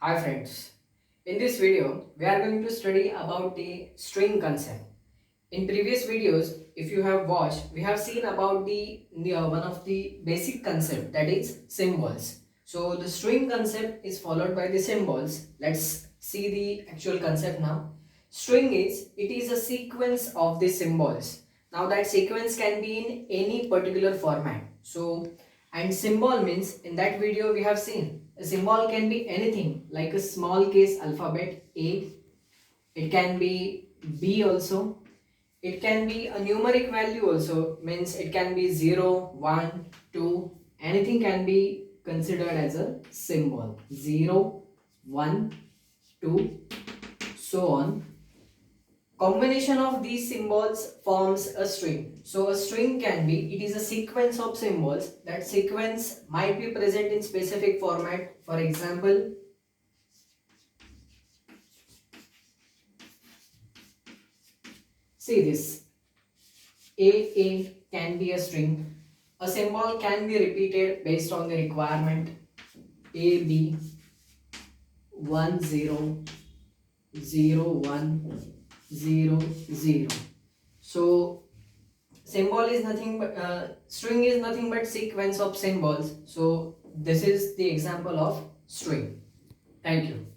Hi friends, in this video we are going to study about the string concept. In previous videos, if you have watched, we have seen about the one of the basic concept, that is symbols. So the string concept is followed by the symbols. Let's see the actual concept now. String is a sequence of the symbols. Now that sequence can be in any particular format. And symbol means, in that video we have seen a symbol can be anything, like a small case alphabet A, it can be B also, it can be a numeric value also, means it can be 0, 1, 2, anything can be considered as a symbol. 0, 1, 2, so on. Combination of these symbols forms a string. So a string can be, it is a sequence of symbols. That sequence might be present in specific format. For example, see this. A can be a string. A symbol can be repeated based on the requirement. A, B, 1, 0, 0, 1, 0, 0. So symbol is nothing but string is nothing but sequence of symbols. So this is the example of string. Thank you.